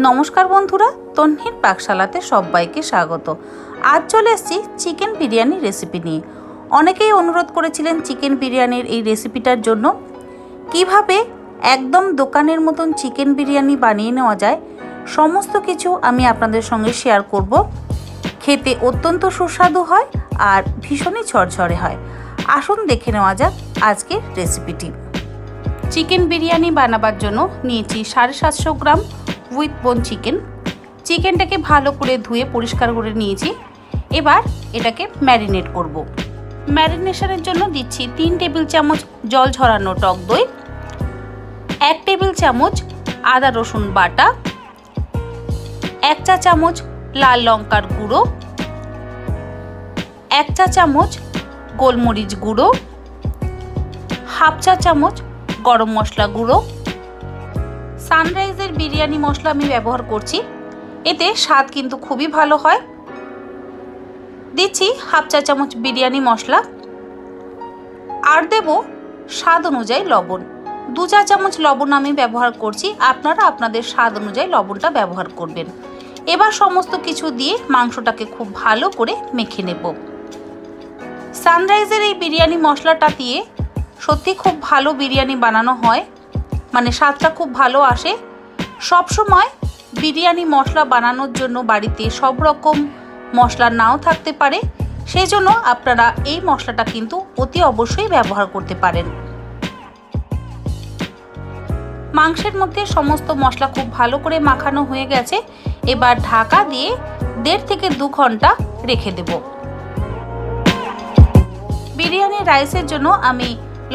নমস্কার বন্ধুরা, তন্হির পাকশালাতে সবাইকে স্বাগত। আজ চলে এসেছি চিকেন বিরিয়ানি রেসিপি নিয়ে। অনেকেই অনুরোধ করেছিলেন চিকেন বিরিয়ানির এই রেসিপিটার জন্য। কিভাবে একদম দোকানের মতন চিকেন বিরিয়ানি বানিয়ে নেওয়া যায় সমস্ত কিছু আমি আপনাদের সঙ্গে শেয়ার করব। খেতে অত্যন্ত সুস্বাদু হয় আর ভীষণই ঝরঝরে হয়। আসুন দেখে নেওয়া যাক আজকের রেসিপিটি। চিকেন বিরিয়ানি বানাবার জন্য নিয়েছি 750 গ্রাম উইথ বোন চিকেন। চিকেনটাকে ভালো করে ধুয়ে পরিষ্কার করে নিয়েছি। এবার এটাকে ম্যারিনেট করব। ম্যারিনেশনের জন্য দিচ্ছি 3 টেবিল চামচ জল ঝরানো টক দই, 1 টেবিল চামচ আদা রসুন বাটা, 1 চা চামচ লাল লঙ্কার গুঁড়ো, 1 চা চামচ গোলমরিচ গুঁড়ো, হাফ চা চামচ গরম মশলা গুঁড়ো। সানরাইজের বিরিয়ানি মশলা আমি ব্যবহার করছি, এতে স্বাদ কিন্তু খুবই ভালো হয়। দিচ্ছি হাফ চা চামচ বিরিয়ানি মশলা আর দেব স্বাদ অনুযায়ী লবণ। 2 চা চামচ লবণ আমি ব্যবহার করছি, আপনারা আপনাদের স্বাদ অনুযায়ী লবণটা ব্যবহার করবেন। এবার সমস্ত কিছু দিয়ে মাংসটাকে খুব ভালো করে মেখে নেব। সানরাইজের এই বিরিয়ানি মশলাটা দিয়ে সত্যি খুব ভালো বিরিয়ানি বানানো হয়, মানে স্বাদটা খুব ভালো আসে। সবসময় বিরিয়ানি মশলা বানানোর জন্য বাড়িতে সব রকম মশলা নাও থাকতে পারে, সেই জন্য আপনারা এই মশলাটা কিন্তু অতি অবশ্যই ব্যবহার করতে পারেন। মাংসের মধ্যে সমস্ত মশলা খুব ভালো করে মাখানো হয়ে গেছে। এবার ঢাকা দিয়ে 1.5 থেকে 2 ঘন্টা রেখে দেব। বিরিয়ানি রাইসের জন্য আমি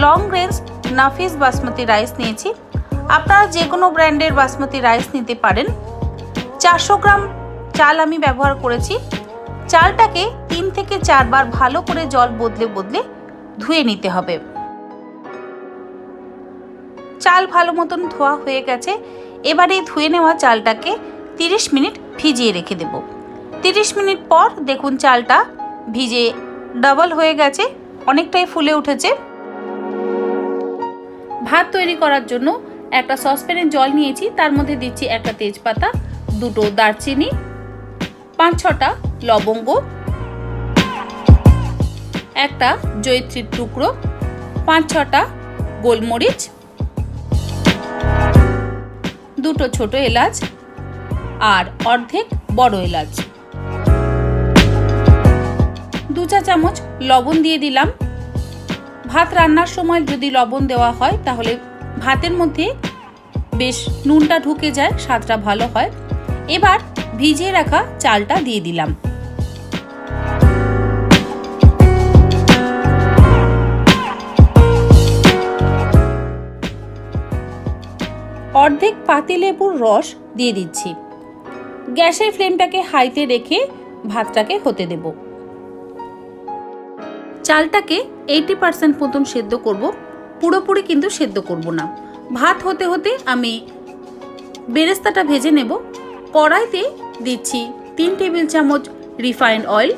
লং রেঞ্জ নাফিস বাসমতি রাইস নিয়েছি। আপনারা যে কোনো ব্র্যান্ডের বাসমতি রাইস নিতে পারেন। 400 গ্রাম চাল আমি ব্যবহার করেছি। চালটাকে 3 থেকে 4 বার ভালো করে জল বদলে বদলে ধুয়ে নিতে হবে। চাল ভালো মতন ধোয়া হয়ে গেছে। এবার এই ধুয়ে নেওয়া চালটাকে 30 মিনিট ভিজিয়ে রেখে দেব। 30 মিনিট পর দেখুন চালটা ভিজে ডাবল হয়ে গেছে, অনেকটাই ফুলে উঠেছে। ভাত তৈরি করার জন্য একটা সসপ্যানে জল নিয়েছি, তার মধ্যে দিচ্ছি একটা তেজপাতা, 2টো দারচিনি, 5-6টা লবঙ্গ, একটা জয়িত্রীর টুকরো, 5-6টা গোলমরিচ, 2টো ছোট এলাচ আর অর্ধেক বড় এলাচ। 2 চা চামচ লবণ দিয়ে দিলাম। ভাত রান্নার সময় যদি লবণ দেওয়া হয় তাহলে ভাতের মধ্যে বেশ নুনটা ঢুকে যায়, স্বাদটা ভালো হয়। এবার ভিজিয়ে রাখা চালটা দিয়ে দিলাম। অর্ধেক পাতিলেবুর রস দিয়ে দিচ্ছি। গ্যাসের ফ্লেমটাকে হাইতে রেখে ভাতটাকে হতে দেব। চালটাকে 80% মতন সেদ্ধ করব, পুরোপুরি কিন্তু সেদ্ধ করব না। ভাত হতে হতে আমি বেরেস্তাটা ভেজে নেব। কড়াইতে দিচ্ছি 3 টেবিল চামচ রিফাইন্ড অয়েল।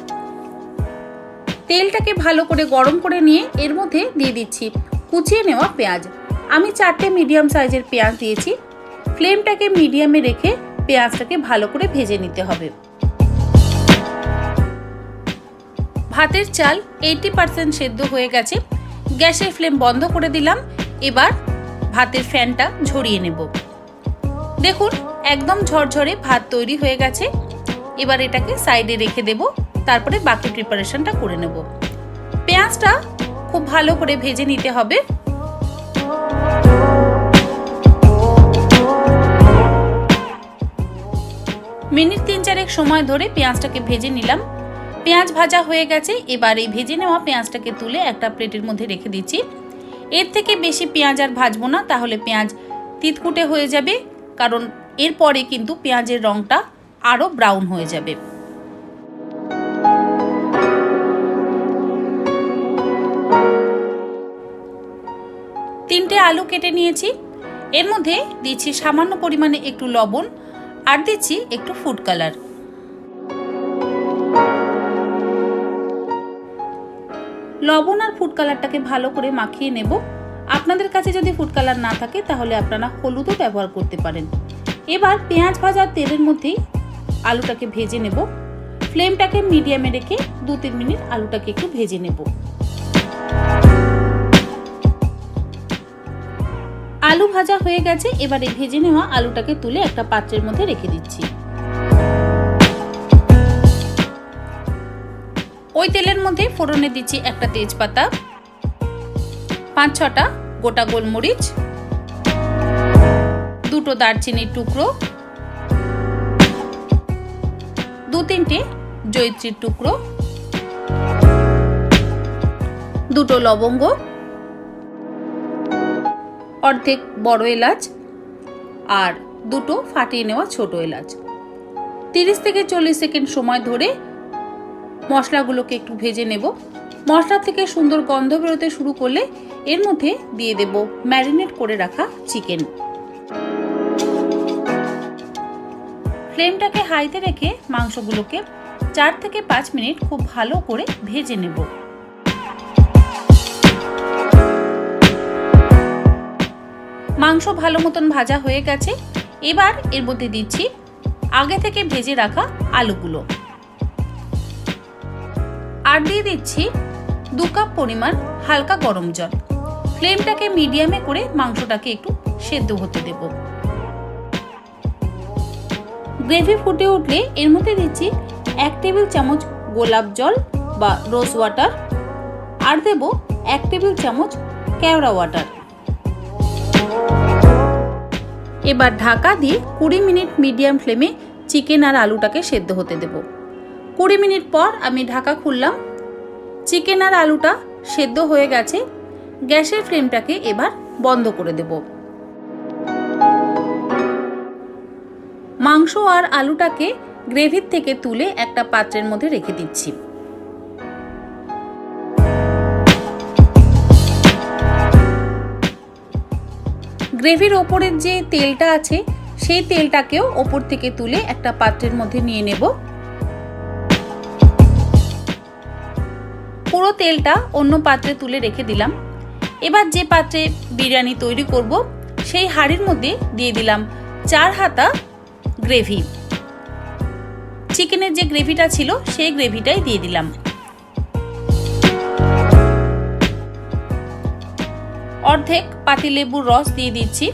তেলটাকে ভালো করে গরম করে নিয়ে এর মধ্যে দিয়ে দিচ্ছি কুচিয়ে নেওয়া পেঁয়াজ। আমি 4টে মিডিয়াম সাইজের পেঁয়াজ দিয়েছি। ফ্লেমটাকে মিডিয়ামে রেখে পেঁয়াজটাকে ভালো করে ভেজে নিতে হবে। ভাতের চাল 80% সেদ্ধ হয়ে গেছে। গ্যাসের ফ্লেম বন্ধ করে দিলাম। এবার ভাতের ফ্যানটা ঝরিয়ে নেব। দেখুন একদম ঝরঝরে ভাত তৈরি হয়ে গেছে। এবার এটাকে সাইডে রেখে দেব, তারপরে বাকি প্রিপারেশনটা করে নেব। পেঁয়াজটা খুব ভালো করে ভেজে নিতে হবে। মিনিট 3-4 সময় ধরে পেঁয়াজটাকে ভেজে নিলাম। পেঁয়াজ ভাজা হয়ে গেছে। এবার এই ভেজে নেওয়া পেঁয়াজটাকে তুলে একটা প্লেটের মধ্যে রেখে দিচ্ছি। এর থেকে বেশি পেঁয়াজ আর ভাজবো না, তাহলে পেঁয়াজ তিতকুটে হয়ে যাবে, কারণ এরপরে কিন্তু পেঁয়াজের রঙটা আরো ব্রাউন হয়ে যাবে। তিনটে আলু কেটে নিয়েছি। এর মধ্যে দিচ্ছি সামান্য পরিমাণে একটু লবণ আর দিচ্ছি একটু ফুড কালার। লবণ আর ফুড কালারটাকে ভালো করে মাখিয়ে নেব। আপনাদের কাছে যদি ফুড কালার না থাকে তাহলে আপনারা হলুদও ব্যবহার করতে পারেন। এবার পেঁয়াজ ভাজার তেলের মধ্যেই আলুটাকে ভেজে নেব। ফ্লেমটাকে মিডিয়ামে রেখে 2-3 মিনিট আলুটাকে একটু ভেজে নেব। আলু ভাজা হয়ে গেছে। এবার এই ভেজে নেওয়া আলুটাকে তুলে একটা পাত্রের মধ্যে রেখে দিচ্ছি। ওই তেলের মধ্যে ফোড়নে দিচ্ছি একটা তেজপাতা, 5-6টা গোটা গোলমরিচ, 2টো দারচিনির টুকরো, 2-3টে জয়িত্রীর টুকরো, 2টো লবঙ্গ, অর্ধেক বড় এলাচ আর 2টো ফাটিয়ে নেওয়া ছোট এলাচ। 30 থেকে 40 সেকেন্ড সময় ধরে মশলাগুলোকে একটু ভেজে নেব। মশলা থেকে সুন্দর গন্ধ বেরোতে শুরু করলে এর মধ্যে দিয়ে দেব ম্যারিনেট করে রাখা চিকেন। ফ্লেমটাকে হাইতে রেখে মাংসগুলোকে 4 থেকে 5 মিনিট খুব ভালো করে ভেজে নেব। মাংস ভালো মতন ভাজা হয়ে গেছে। এবার এর মধ্যে দিচ্ছি আগে থেকে ভেজে রাখা আলুগুলো, আর দিয়ে দিচ্ছি 2 কাপ পরিমাণ হালকা গরম জল। ফ্লেমটাকে মিডিয়ামে করে মাংসটাকে একটু সেদ্ধ হতে দেব। গ্রেভি ফুটে উঠলে এর মধ্যে দিচ্ছি 1 টেবিল চামচ গোলাপ জল বা রোজ ওয়াটার, আর দেব 1 টেবিল চামচ কেওড়া ওয়াটার। এবার ঢাকা দিয়ে 20 মিনিট মিডিয়াম ফ্লেমে চিকেন আর আলুটাকে সেদ্ধ হতে দেব। 20 মিনিট পর আমি ঢাকা খুললাম। চিকেন আর আলুটা সেদ্ধ হয়ে গেছে। গ্যাসের ফ্লেমটাকে এবার বন্ধ করে দেব। মাংস আর আলুটাকে গ্রেভির থেকে তুলে একটা পাত্রের মধ্যে রেখে দিচ্ছি। গ্রেভির ওপরের যে তেলটা আছে সেই তেলটাকেও ওপর থেকে তুলে একটা পাত্রের মধ্যে নিয়ে নেব। পুরো তেলটা অন্য পাত্রে তুলে রেখে দিলাম। এবার যে পাত্রে বিরিয়ানি তৈরি করব সেই হাঁড়ির মধ্যে দিয়ে দিলাম 4 হাতা গ্রেভি। চিকেনের যে গ্রেভিটা ছিল সেই গ্রেভিটাই দিয়ে দিলাম। অর্ধেক পাতিলেবুর রস দিয়ে দিচ্ছি।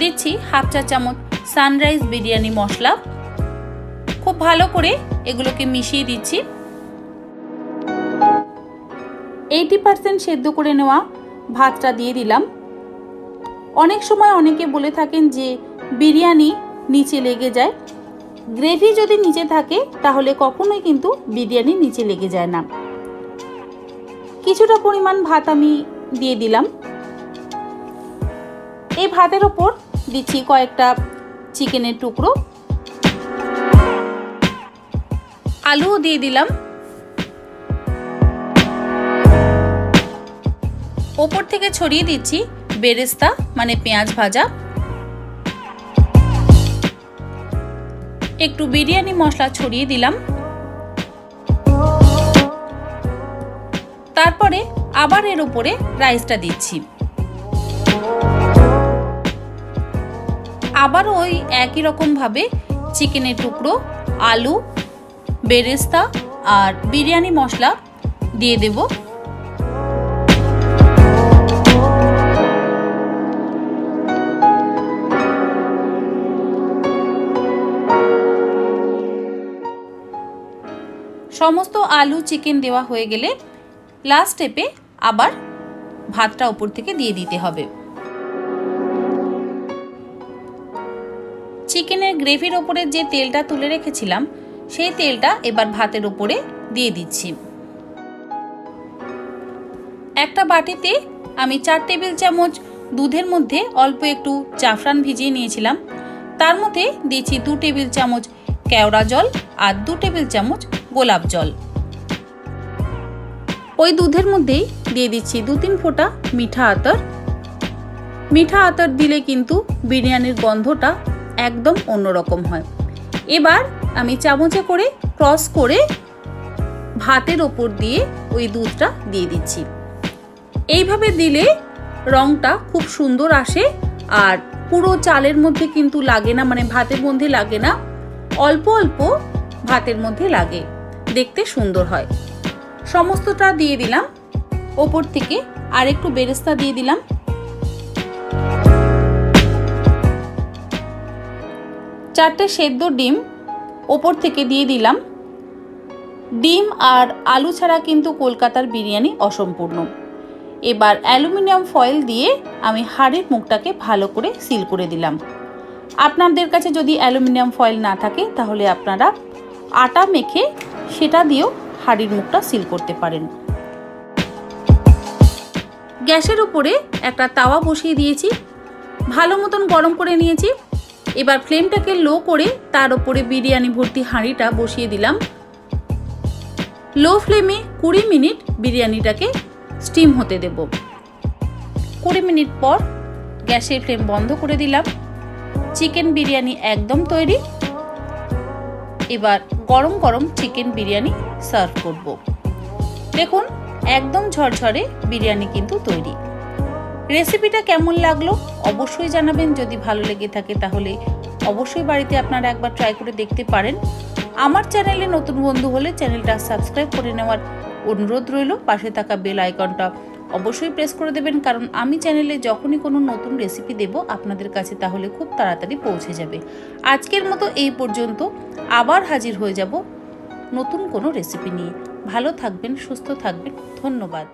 দিচ্ছি 1/2 চা চামচ সানরাইজ বিরিয়ানি মশলা। খুব ভালো করে এগুলোকে মিশিয়ে দিচ্ছি। 80% সেদ্ধ করে নেওয়া ভাতটা দিয়ে দিলাম। অনেক সময় অনেকে বলে থাকেন যে বিরিয়ানি নিচে লেগে যায়। গ্রেভি যদি নিচে থাকে তাহলে কখনোই কিন্তু বিরিয়ানি নিচে লেগে যায় না। কিছুটা পরিমাণ ভাত আমি দিয়ে দিলাম। এই ভাতের ওপর দিচ্ছি কয়েকটা চিকেনের টুকরো, আলুও দিয়ে দিলাম। ওপর থেকে ছড়িয়ে দিচ্ছি বেরেস্তা মানে পেঁয়াজ ভাজা। একটু বিরিয়ানি মশলা ছড়িয়ে দিলাম। তারপরে আবার এর উপরে রাইসটা দিচ্ছি। আবার ওই একই রকম ভাবে চিকেনের টুকরো, আলু, বেরেস্তা আর বিরিয়ানি মশলা দিয়ে দেব। সমস্ত আলু চিকেন দেওয়া হয়ে গেলে লাস্ট স্টেপে আবার ভাতটা উপর থেকে দিয়ে দিতে হবে। চিকেনের গ্রেভির ওপরে যে তেলটা তুলে রেখেছিলাম সেই তেলটা এবার ভাতের উপরে দিয়ে দিচ্ছি। একটা বাটিতে আমি 4 টেবিল চামচ দুধের মধ্যে অল্প একটু জাফরান ভিজিয়ে নিয়েছিলাম। তার মধ্যে দিচ্ছি 2 টেবিল চামচ কেওড়া জল আর 2 টেবিল চামচ গোলাপ জল। ওই দুধের মধ্যেই দিয়ে দিচ্ছি 2-3 ফোঁটা মিঠা আতর। মিঠা আতর দিলে কিন্তু বিরিয়ানির গন্ধটা একদম অন্যরকম হয়। এবার আমি চামচে করে ক্রস করে ভাতের ওপর দিয়ে ওই দুধটা দিয়ে দিচ্ছি। এইভাবে দিলে রংটা খুব সুন্দর আসে আর পুরো চালের মধ্যে কিন্তু লাগে না, মানে ভাতের মধ্যে লাগে না, অল্প অল্প ভাতের মধ্যে লাগে, দেখতে সুন্দর হয়। সমস্তটা দিয়ে দিলাম। ওপর থেকে আর একটু বেরেস্তা দিয়ে দিলাম। চারটে সেদ্ধ ডিম ওপর থেকে দিয়ে দিলাম। ডিম আর আলু ছাড়া কিন্তু কলকাতার বিরিয়ানি অসম্পূর্ণ। এবার অ্যালুমিনিয়াম ফয়েল দিয়ে আমি হাঁড়ির মুখটাকে ভালো করে সিল করে দিলাম। আপনাদের কাছে যদি অ্যালুমিনিয়াম ফয়েল না থাকে তাহলে আপনারা আটা মেখে সেটা দিয়েও হাঁড়ির মুখটা সিল করতে পারেন। গ্যাসের উপরে একটা তাওয়া বসিয়ে দিয়েছি, ভালো মতন গরম করে নিয়েছি। এবার ফ্লেমটাকে লো করে তার উপরে বিরিয়ানি ভর্তি হাঁড়িটা বসিয়ে দিলাম। লো ফ্লেমে 20 মিনিট বিরিয়ানিটাকে স্টিম হতে দেব। 20 মিনিট পর গ্যাসের ফ্লেম বন্ধ করে দিলাম। চিকেন বিরিয়ানি একদম তৈরি। এবার গরম গরম চিকেন বিরিয়ানি সার্ভ করব। দেখুন একদম ঝরঝরে বিরিয়ানি কিন্তু তৈরি। রেসিপিটা কেমন লাগলো অবশ্যই জানাবেন। যদি ভালো লেগে থাকে তাহলে অবশ্যই বাড়িতে আপনারা একবার ট্রাই করে দেখতে পারেন। আমার চ্যানেলে নতুন বন্ধু হলে চ্যানেলটা সাবস্ক্রাইব করে নেওয়ার অনুরোধ রইল। পাশে থাকা বেল আইকনটা অবশ্যই প্রেস করে দেবেন, কারণ আমি চ্যানেলে যখনই কোনো নতুন রেসিপি দেব আপনাদের কাছে তাহলে খুব তাড়াতাড়ি পৌঁছে যাবে। আজকের মতো এই পর্যন্ত, আবার হাজির হয়ে যাব নতুন কোনো রেসিপি নিয়ে। ভালো থাকবেন, সুস্থ থাকবেন, ধন্যবাদ।